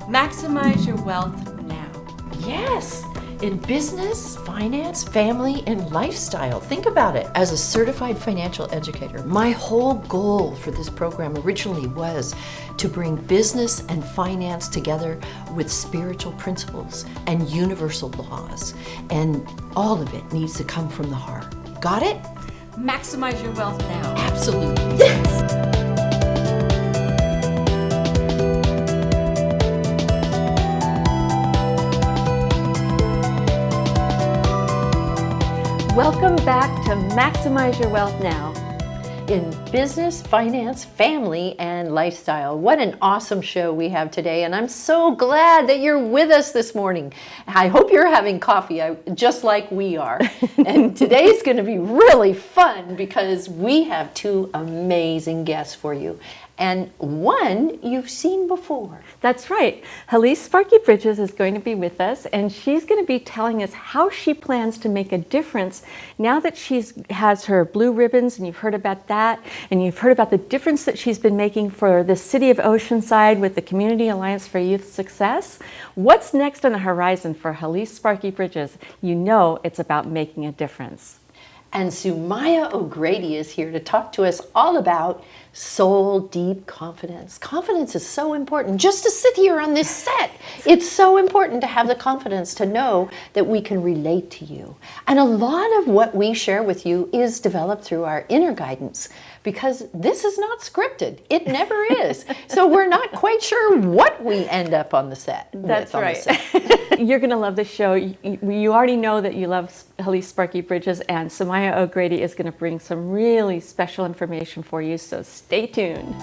Maximize your wealth now. Yes, in business, finance, family, and lifestyle. Think about it. As a certified financial educator, my whole goal for this program originally was to bring business and finance together with spiritual principles and universal laws. And all of it needs to come from the heart. Got it? Maximize your wealth now. Absolutely. Yes! Welcome back to Maximize Your Wealth Now. In business, finance, family, and lifestyle. What an awesome show we have today, and I'm so glad that you're with us this morning. I hope you're having coffee just like we are. And today's going to be really fun because we have two amazing guests for you. And one you've seen before. That's right. Helice Sparky Bridges is going to be with us, and she's going to be telling us how she plans to make a difference now that she has her blue ribbons, and you've heard about that, and you've heard about the difference that she's been making for the city of Oceanside with the Community Alliance for Youth Success. What's next on the horizon for Helice Sparky Bridges? You know it's about making a difference. And Sumaya O'Grady is here to talk to us all about soul deep confidence. Confidence is so important. Just to sit here on this set, it's so important to have the confidence to know that we can relate to you. And a lot of what we share with you is developed through our inner guidance, because this is not scripted. It never is. So we're not quite sure what we end up on the set. That's right. You're going to love this show. You already know that you love Helice Sparky Bridges, and Sumaya O'Grady is going to bring some really special information for you, so stay tuned.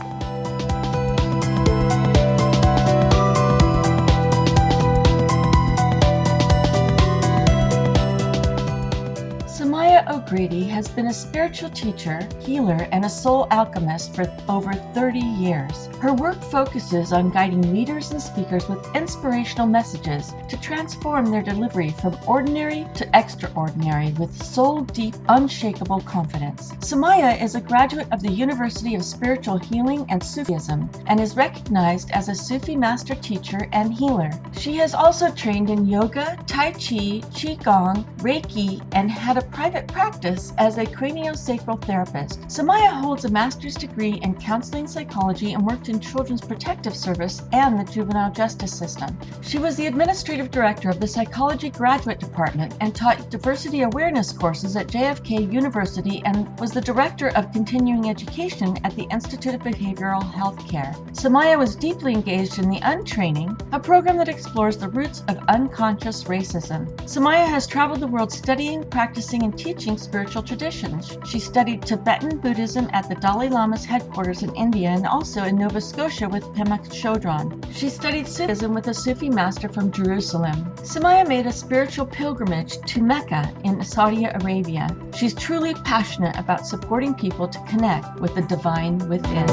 Sumaya O'Grady has been a spiritual teacher, healer, and a soul alchemist for over 30 years. Her work focuses on guiding leaders and speakers with inspirational messages to transform their delivery from ordinary to extraordinary with soul-deep, unshakable confidence. Sumaya is a graduate of the University of Spiritual Healing and Sufism and is recognized as a Sufi master teacher and healer. She has also trained in yoga, Tai Chi, Qigong, Reiki, and had a private practice as a craniosacral therapist. Sumaya holds a master's degree in counseling psychology and worked in Children's Protective Service and the juvenile justice system. She was the administrative director of the psychology graduate department and taught diversity awareness courses at JFK University and was the director of continuing education at the Institute of Behavioral Health Care. Sumaya was deeply engaged in the Untraining, a program that explores the roots of unconscious racism. Sumaya has traveled the world studying, practicing, and teaching spiritual traditions. She studied Tibetan Buddhism at the Dalai Lama's headquarters in India and also in Nova Scotia with Pema Chodron. She studied Sufism with a Sufi master from Jerusalem. Sumaya made a spiritual pilgrimage to Mecca in Saudi Arabia. She's truly passionate about supporting people to connect with the divine within.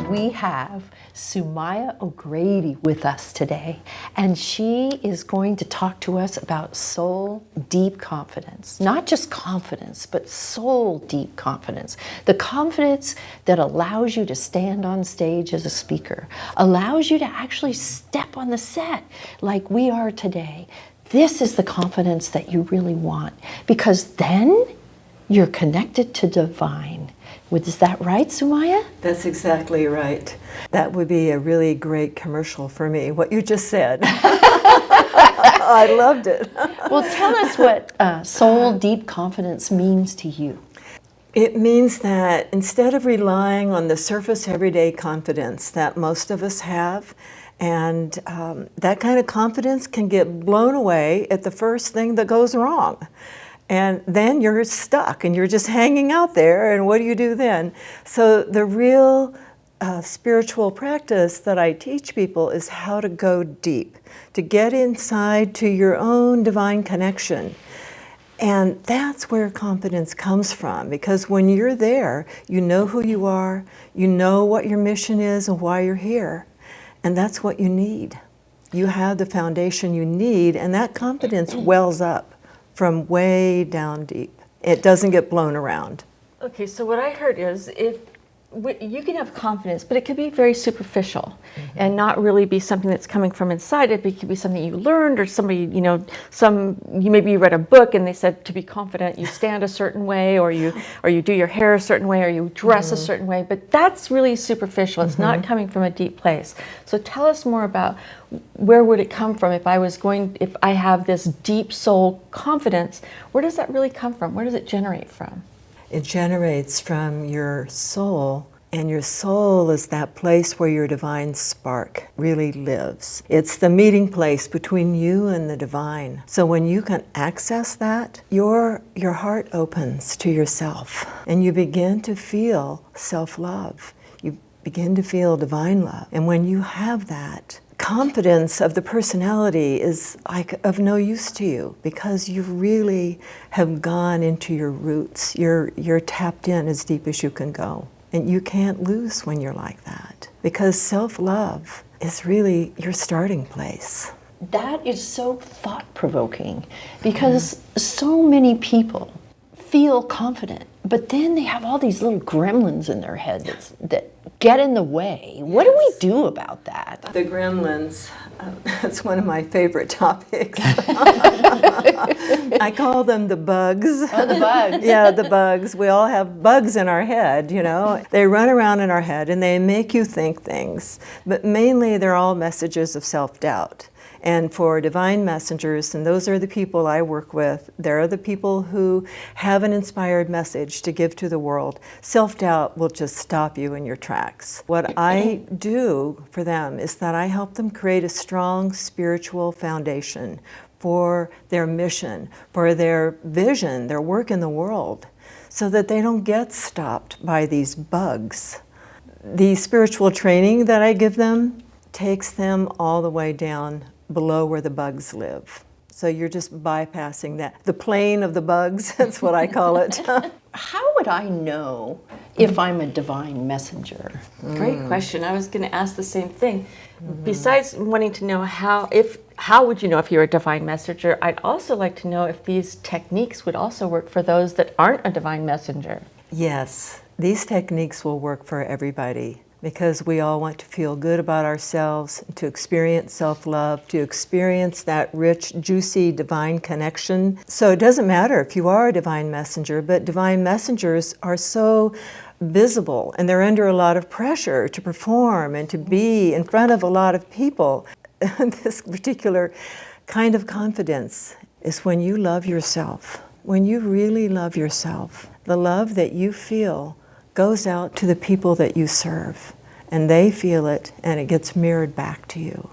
We have Sumaya O'Grady with us today, and she is going to talk to us about soul deep confidence. Not just confidence, but soul deep confidence. The confidence that allows you to stand on stage as a speaker, allows you to actually step on the set like we are today. This is the confidence that you really want, because then you're connected to divine. Is that right, Sumaya? That's exactly right. That would be a really great commercial for me, what you just said. I loved it. Well, tell us what soul deep confidence means to you. It means that instead of relying on the surface everyday confidence that most of us have, and that kind of confidence can get blown away at the first thing that goes wrong. And then you're stuck and you're just hanging out there, and what do you do then? So the real spiritual practice that I teach people is how to go deep, to get inside to your own divine connection. And that's where confidence comes from, because when you're there, you know who you are, you know what your mission is and why you're here, and that's what you need. You have the foundation you need, and that confidence wells up from way down deep. It doesn't get blown around. Okay, so what I heard is if You can have confidence, but it could be very superficial and not really be something that's coming from inside. It could be something you learned, or somebody, maybe you read a book and they said to be confident, you stand a certain way, or you do your hair a certain way, or you dress a certain way. But that's really superficial. It's not coming from a deep place. So tell us more about where would it come from if I have this deep soul confidence. Where does that really come from? Where does it generate from? It generates from your soul, and your soul is that place where your divine spark really lives. It's the meeting place between you and the divine. So when you can access that, your heart opens to yourself, and you begin to feel self-love. You begin to feel divine love. And when you have that, confidence of the personality is like of no use to you, because you really have gone into your roots. You're tapped in as deep as you can go. And you can't lose when you're like that, because self-love is really your starting place. That is so thought-provoking, because so many people feel confident, but then they have all these little gremlins in their head that get in the way. What do we do about that? The gremlins, that's one of my favorite topics. I call them the bugs. Oh, the bugs. Yeah, the bugs. We all have bugs in our head, They run around in our head and they make you think things. But mainly they're all messages of self-doubt. And for divine messengers, and those are the people I work with, they're the people who have an inspired message to give to the world. Self-doubt will just stop you in your tracks. What I do for them is that I help them create a strong spiritual foundation for their mission, for their vision, their work in the world, so that they don't get stopped by these bugs. The spiritual training that I give them takes them all the way down below where the bugs live. So you're just bypassing that. The plane of the bugs, that's what I call it. How would I know if I'm a divine messenger? Great question. I was going to ask the same thing. Besides wanting to know how would you know if you're a divine messenger, I'd also like to know if these techniques would also work for those that aren't a divine messenger. Yes, these techniques will work for everybody, because we all want to feel good about ourselves, to experience self-love, to experience that rich, juicy, divine connection. So it doesn't matter if you are a divine messenger, but divine messengers are so visible, and they're under a lot of pressure to perform and to be in front of a lot of people. This particular kind of confidence is when you love yourself. When you really love yourself, the love that you feel goes out to the people that you serve, and they feel it, and it gets mirrored back to you.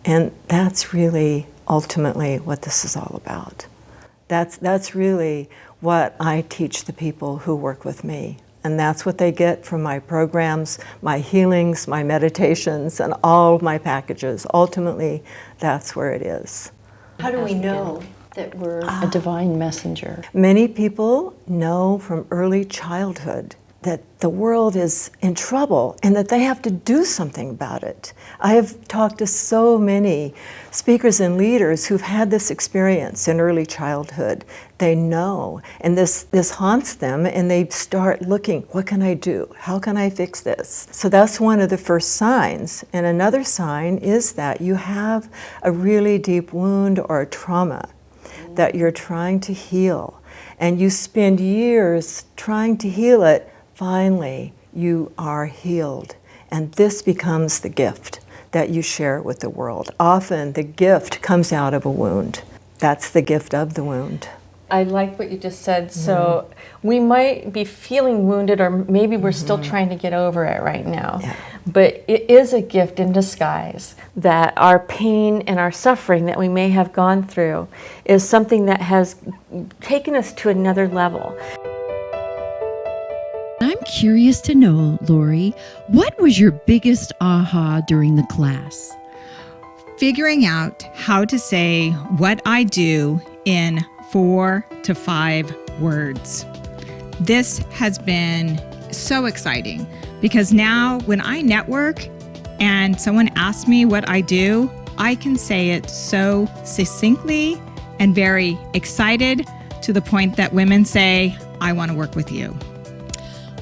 And that's really ultimately what this is all about. That's really what I teach the people who work with me. And that's what they get from my programs, my healings, my meditations, and all of my packages. Ultimately, that's where it is. How do we know that we're a divine messenger? Many people know from early childhood that the world is in trouble and that they have to do something about it. I have talked to so many speakers and leaders who've had this experience in early childhood. They know, and this haunts them, and they start looking, what can I do? How can I fix this? So that's one of the first signs. And another sign is that you have a really deep wound or a trauma that you're trying to heal, and you spend years trying to heal it. Finally, you are healed, and this becomes the gift that you share with the world. Often, the gift comes out of a wound. That's the gift of the wound. I like what you just said. So we might be feeling wounded, or maybe we're still trying to get over it right now. Yeah. But it is a gift in disguise, that our pain and our suffering that we may have gone through is something that has taken us to another level. I'm curious to know, Lori, what was your biggest aha during the class? Figuring out how to say what I do in 4 to 5 words. This has been so exciting, because now when I network and someone asks me what I do, I can say it so succinctly and very excited, to the point that women say, I want to work with you.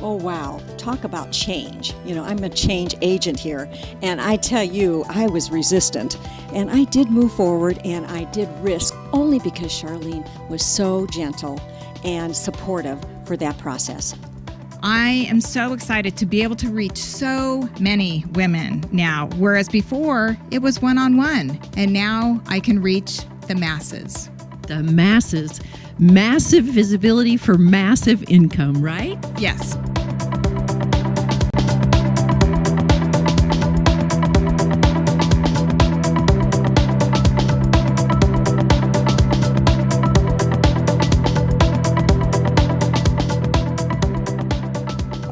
Oh, wow. Talk about change. You know, I'm a change agent here. And I tell you, I was resistant. And I did move forward and I did risk only because Shirlene was so gentle and supportive for that process. I am so excited to be able to reach so many women now, whereas before it was one-on-one. And now I can reach the masses. The masses. Massive visibility for massive income, right? Yes.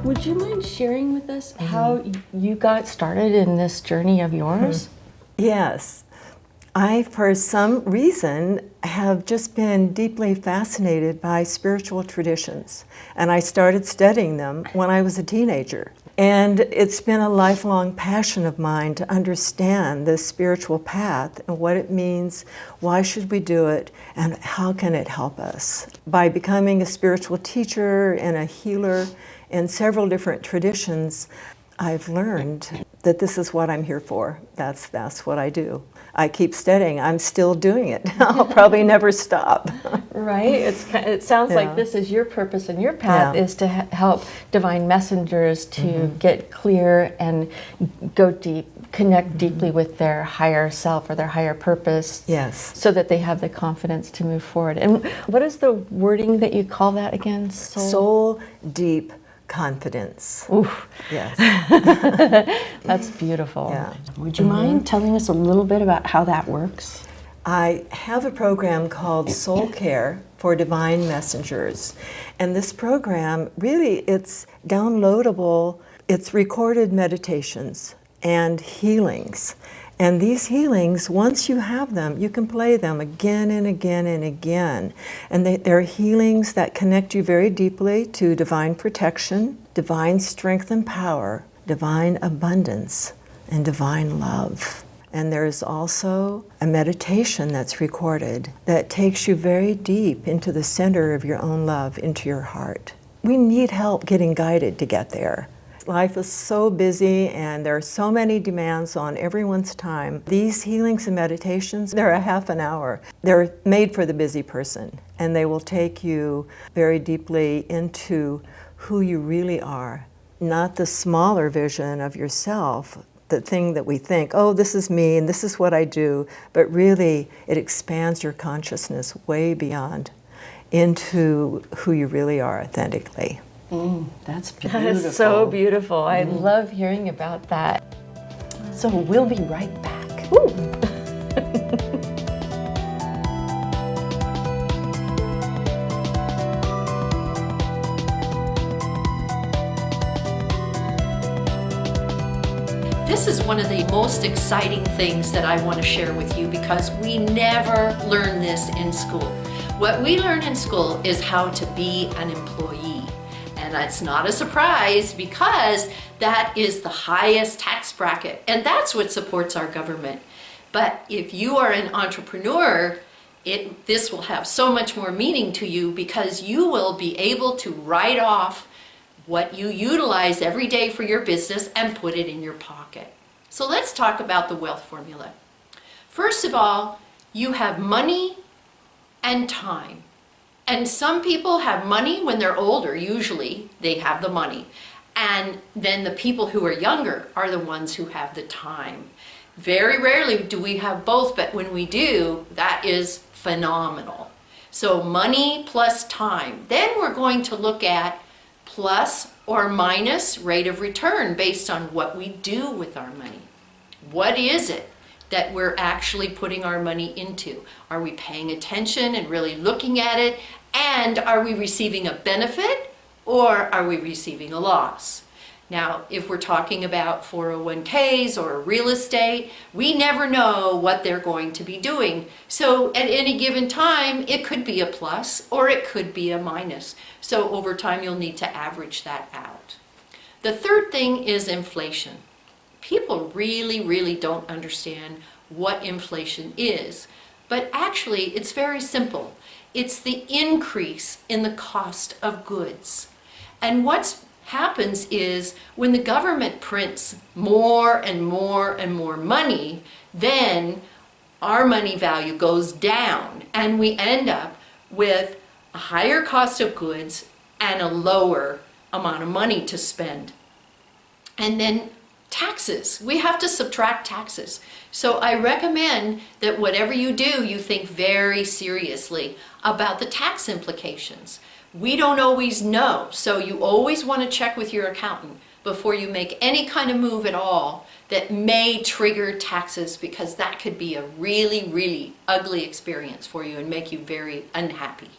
Would you mind sharing with us how you got started in this journey of yours? Yes. I, for some reason, have just been deeply fascinated by spiritual traditions, and I started studying them when I was a teenager. And it's been a lifelong passion of mine to understand this spiritual path and what it means, why should we do it, and how can it help us. By becoming a spiritual teacher and a healer in several different traditions, I've learned that this is what I'm here for. That's what I do. I keep studying. I'm still doing it. I'll probably never stop. Right? It sounds like this is your purpose and your path is to help divine messengers to get clear and go deep, connect deeply with their higher self or their higher purpose. Yes. So that they have the confidence to move forward. And what is the wording that you call that again? Soul deep confidence. Oof. Yes. That's beautiful. Yeah. Would you mind telling us a little bit about how that works? I have a program called Soul Care for Divine Messengers. And this program, really, it's downloadable. It's recorded meditations and healings. And these healings, once you have them, you can play them again and again and again. And they're healings that connect you very deeply to divine protection, divine strength and power, divine abundance, and divine love. And there's also a meditation that's recorded that takes you very deep into the center of your own love, into your heart. We need help getting guided to get there. Life is so busy and there are so many demands on everyone's time. These healings and meditations, they're a half an hour. They're made for the busy person, and they will take you very deeply into who you really are, not the smaller vision of yourself, the thing that we think, oh, this is me and this is what I do, but really it expands your consciousness way beyond into who you really are authentically. That's beautiful. That is so beautiful. I love hearing about that. So we'll be right back. This is one of the most exciting things that I want to share with you because we never learn this in school. What we learn in school is how to be an employee. And it's not a surprise because that is the highest tax bracket and that's what supports our government. But if you are an entrepreneur, this will have so much more meaning to you because you will be able to write off what you utilize every day for your business and put it in your pocket. So let's talk about the wealth formula. First of all, you have money and time. And some people have money when they're older, usually they have the money. And then the people who are younger are the ones who have the time. Very rarely do we have both, but when we do, that is phenomenal. So money plus time. Then we're going to look at plus or minus rate of return based on what we do with our money. What is it that we're actually putting our money into? Are we paying attention and really looking at it? And are we receiving a benefit or are we receiving a loss? Now, if we're talking about 401ks or real estate, we never know what they're going to be doing. So at any given time, it could be a plus or it could be a minus. So over time, you'll need to average that out. The third thing is inflation. People really don't understand what inflation is, but actually it's very simple. It's the increase in the cost of goods. And what's happens is when the government prints more and more and more money, then our money value goes down and we end up with a higher cost of goods and a lower amount of money to spend. And then taxes. We have to subtract taxes. So I recommend that whatever you do, you think very seriously about the tax implications. We don't always know, so you always want to check with your accountant before you make any kind of move at all that may trigger taxes, because that could be a really, really ugly experience for you and make you very unhappy.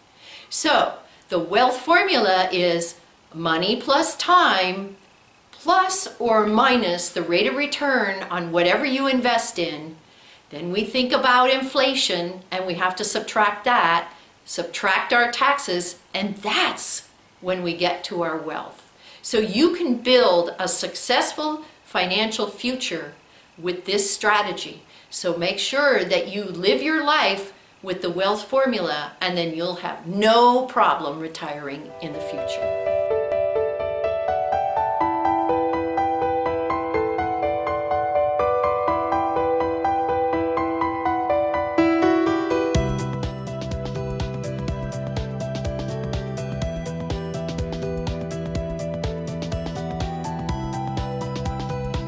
So the wealth formula is money plus time plus or minus the rate of return on whatever you invest in. Then we think about inflation and we have to subtract that, subtract our taxes, and that's when we get to our wealth. So you can build a successful financial future with this strategy. So make sure that you live your life with the wealth formula, and then you'll have no problem retiring in the future.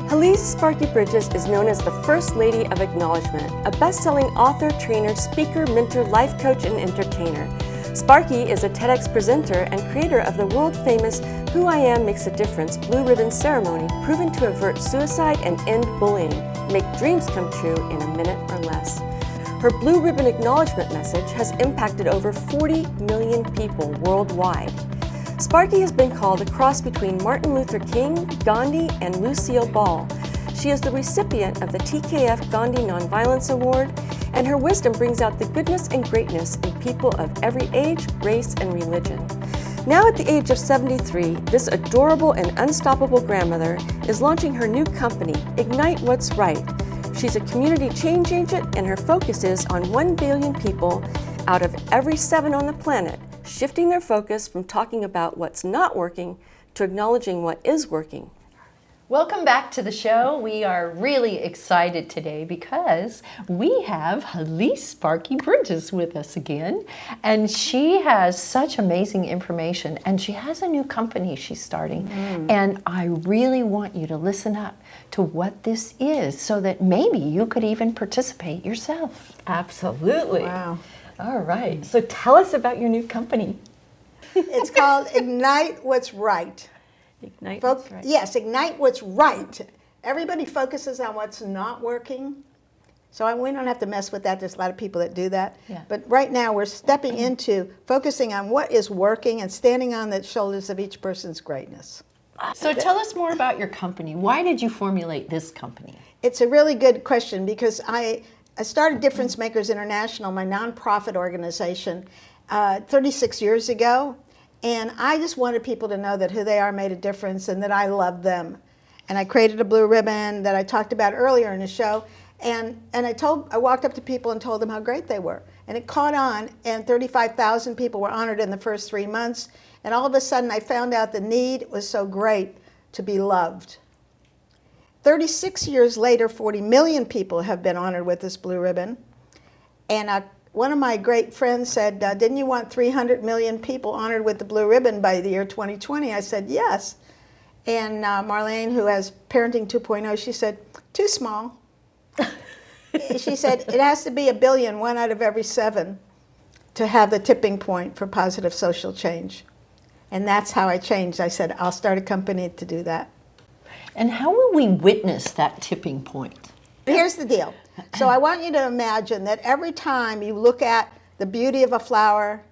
Helice Sparky Bridges is known as the First Lady of Acknowledgement, a best-selling author, trainer, speaker, mentor, life coach, and entertainer. Sparky is a TEDx presenter and creator of the world-famous Who I Am Makes a Difference Blue Ribbon Ceremony, proven to avert suicide and end bullying, make dreams come true in a minute or less. Her Blue Ribbon Acknowledgement message has impacted over 40 million people worldwide. Sparky has been called a cross between Martin Luther King, Gandhi, and Lucille Ball. She is the recipient of the TKF Gandhi Nonviolence Award, and her wisdom brings out the goodness and greatness in people of every age, race, and religion. Now at the age of 73, this adorable and unstoppable grandmother is launching her new company, Ignite What's Right. She's a community change agent, and her focus is on 1 billion people out of every 7 on the planet, shifting their focus from talking about what's not working to acknowledging what is working. Welcome back to the show. We are really excited today because we have Helice Sparky Bridges with us again. And she has such amazing information, and she has a new company she's starting. And I really want you to listen up to what this is so that maybe you could even participate yourself. Absolutely. Wow. All right. So tell us about your new company. It's called Ignite What's Right. Ignite What's Right. Yes, Ignite What's Right. Everybody focuses on what's not working. So we don't have to mess with that. There's a lot of people that do that. Yeah. But right now we're stepping into focusing on what is working and standing on the shoulders of each person's greatness. So tell us more about your company. Why did you formulate this company? It's a really good question because I started Difference Makers International, my nonprofit organization, 36 years ago. And I just wanted people to know that who they are made a difference and that I love them. And I created a blue ribbon that I talked about earlier in the show. And I walked up to people and told them how great they were. And it caught on, and 35,000 people were honored in the first 3 months. And all of a sudden I found out the need was so great to be loved. 36 years later, 40 million people have been honored with this blue ribbon. And one of my great friends said, didn't you want 300 million people honored with the blue ribbon by the year 2020? I said, yes. And Marlene, who has Parenting 2.0, she said, too small. She said, it has to be 1 billion, 1 out of every 7, to have the tipping point for positive social change. And that's how I changed. I said, I'll start a company to do that. And how will we witness that tipping point? Here's the deal. So I want you to imagine that every time you look at the beauty of a flower,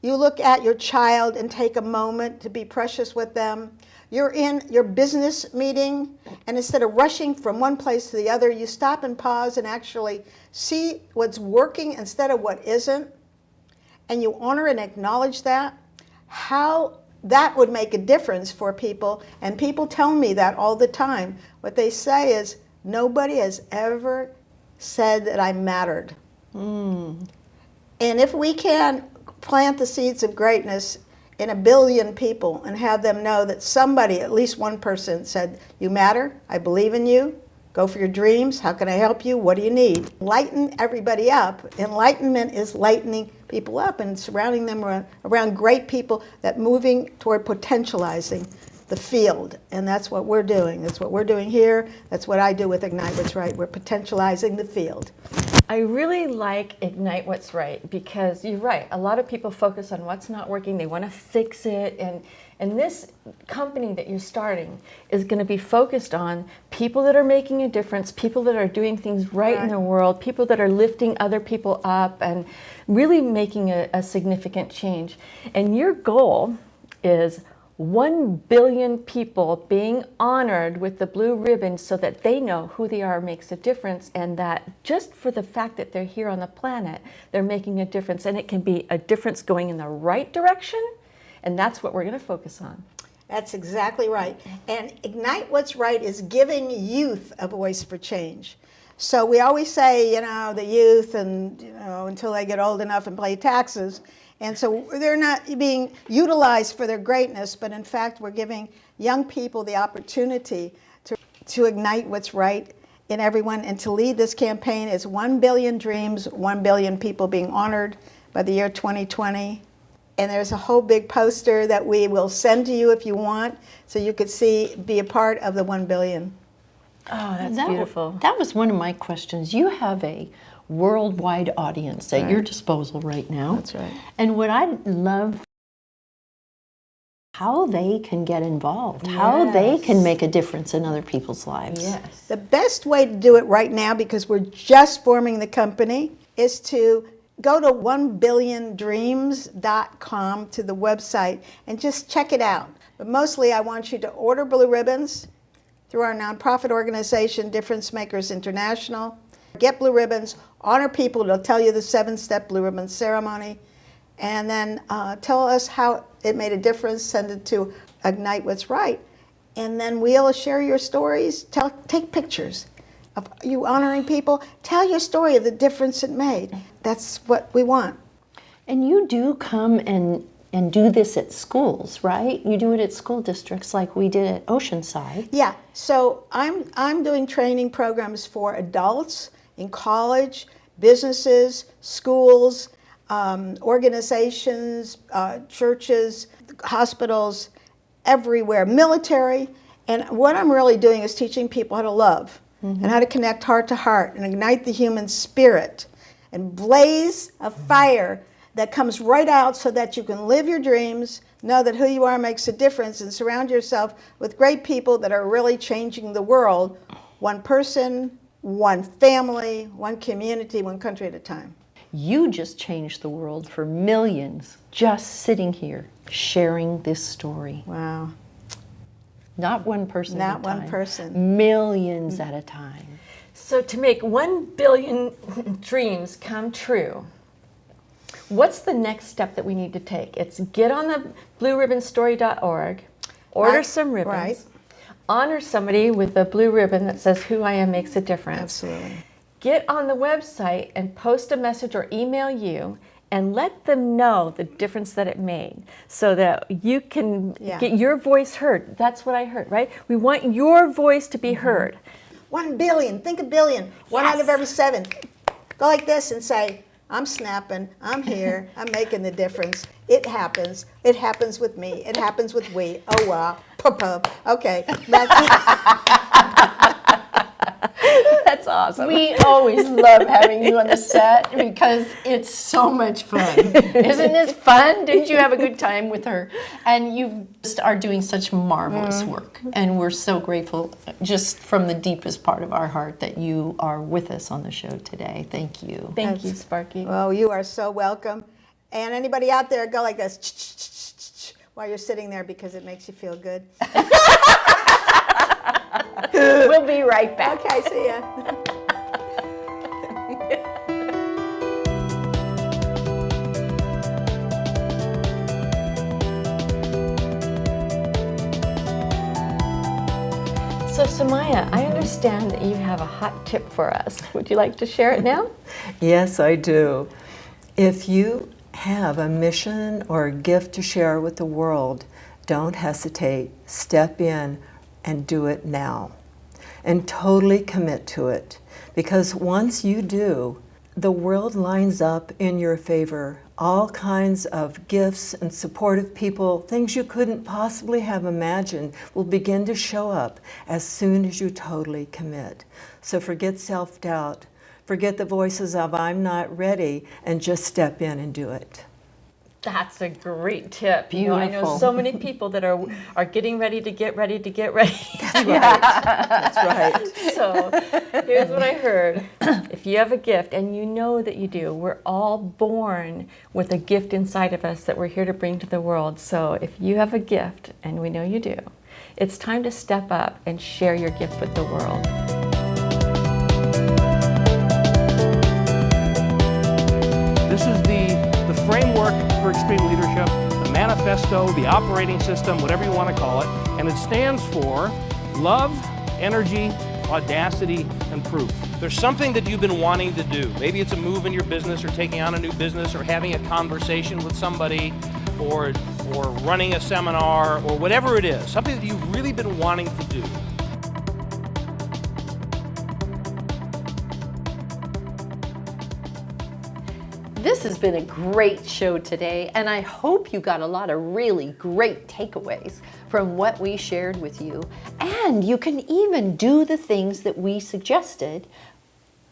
you look at your child and take a moment to be precious with them. You're in your business meeting, and instead of rushing from one place to the other, you stop and pause and actually see what's working instead of what isn't, and you honor and acknowledge that. How that would make a difference for people, and people tell me that all the time. What they say is, nobody has ever said that I mattered. And if we can plant the seeds of greatness in 1 billion people and have them know that somebody, at least one person, said, "You matter, I believe in you, go for your dreams, how can I help you, what do you need?" Lighten everybody up. Enlightenment is lightening people up and surrounding them around great people that moving toward potentializing the field. And that's what we're doing. That's what we're doing here. That's what I do with Ignite What's Right. We're potentializing the field. I really like Ignite What's Right because you're right. A lot of people focus on what's not working. They want to fix it. And this company that you're starting is going to be focused on people that are making a difference, people that are doing things right in the world, people that are lifting other people up and really making a significant change. And your goal is 1 billion people being honored with the blue ribbon so that they know who they are makes a difference, and that just for the fact that they're here on the planet, they're making a difference, and it can be a difference going in the right direction, and that's what we're going to focus on. That's exactly right. And Ignite What's Right is giving youth a voice for change. So we always say, the youth and, until they get old enough and pay taxes. And so they're not being utilized for their greatness, but in fact, we're giving young people the opportunity to ignite what's right in everyone and to lead this campaign. Is 1 billion dreams, 1 billion people being honored by the year 2020. And there's a whole big poster that we will send to you if you want, so you could be a part of the 1 billion. Oh, that's beautiful. That was one of my questions. You have a worldwide audience at your disposal right now. That's right. And what I love, how they can get involved, how they can make a difference in other people's lives. Yes. The best way to do it right now, because we're just forming the company, is to go to 1billiondreams.com to the website and just check it out. But mostly I want you to order blue ribbons through our nonprofit organization, Difference Makers International. Get blue ribbons, honor people. They'll tell you the 7-step blue ribbon ceremony, and then tell us how it made a difference. Send it to Ignite What's Right, and then we'll share your stories. Take pictures of you honoring people. Tell your story of the difference it made. That's what we want. And you do come and do this at schools, right? You do it at school districts like we did at Oceanside. Yeah, so I'm doing training programs for adults in college, businesses, schools, organizations, churches, hospitals, everywhere, military. And what I'm really doing is teaching people how to love and how to connect heart to heart and ignite the human spirit and blaze a fire that comes right out so that you can live your dreams, know that who you are makes a difference, and surround yourself with great people that are really changing the world, one person, one family, one community, one country at a time. You just changed the world for millions just sitting here sharing this story. Wow. Not one person at a time. Not one person. Millions at a time. So to make 1 billion dreams come true, what's the next step that we need to take? It's get on the blueribbonstory.org, order some ribbons, honor somebody with a blue ribbon that says who I am makes a difference. Absolutely. Get on the website and post a message or email you and let them know the difference that it made so that you can get your voice heard. That's what I heard, right? We want your voice to be heard. 1 billion, think a billion. One out of every 7. Go like this and say, I'm snapping, I'm here, I'm making the difference. It happens with me, it happens with we. Oh wow, okay. That's awesome. We always love having you on the set because it's so much fun. Isn't this fun? Didn't you have a good time with her? And you just are doing such marvelous work. And we're so grateful, just from the deepest part of our heart, that you are with us on the show today. Thank you. Thank you, Sparky. Well, you are so welcome. And anybody out there, go like this while you're sitting there because it makes you feel good. We'll be right back. Okay, see ya. So Sumaya, I understand that you have a hot tip for us. Would you like to share it now? Yes, I do. If you have a mission or a gift to share with the world, don't hesitate. Step in and do it now. And totally commit to it. Because once you do, the world lines up in your favor. All kinds of gifts and supportive people, things you couldn't possibly have imagined, will begin to show up as soon as you totally commit. So forget self-doubt, forget the voices of "I'm not ready," and just step in and do it. That's a great tip. You know, I know so many people that are getting ready to get ready to get ready. That's right. That's right. So here's what I heard. If you have a gift, and you know that you do, we're all born with a gift inside of us that we're here to bring to the world. So if you have a gift, and we know you do, it's time to step up and share your gift with the world. This is the framework for extreme leadership, the manifesto, the operating system, whatever you want to call it, and it stands for love, energy, audacity, and proof. There's something that you've been wanting to do. Maybe it's a move in your business, or taking on a new business, or having a conversation with somebody, or running a seminar, or whatever it is, something that you've really been wanting to do. This has been a great show today, and I hope you got a lot of really great takeaways from what we shared with you. And you can even do the things that we suggested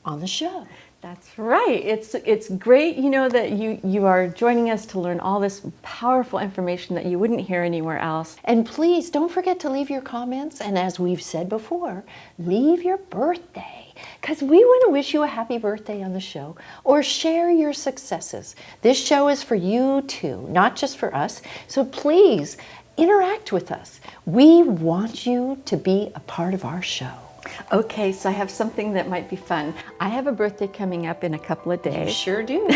on the show. That's right. It's great, you know, that you are joining us to learn all this powerful information that you wouldn't hear anywhere else. And please don't forget to leave your comments, and as we've said before, leave your birthday, because we want to wish you a happy birthday on the show, or share your successes. This show is for you too, not just for us. So please interact with us. We want you to be a part of our show. Okay, so I have something that might be fun. I have a birthday coming up in a couple of days. You sure do.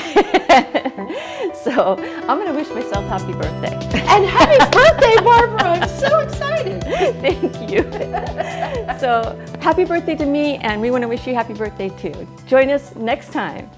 So I'm going to wish myself happy birthday. And happy birthday, Barbara! I'm so excited. Thank you. So happy birthday to me, and we want to wish you happy birthday too. Join us next time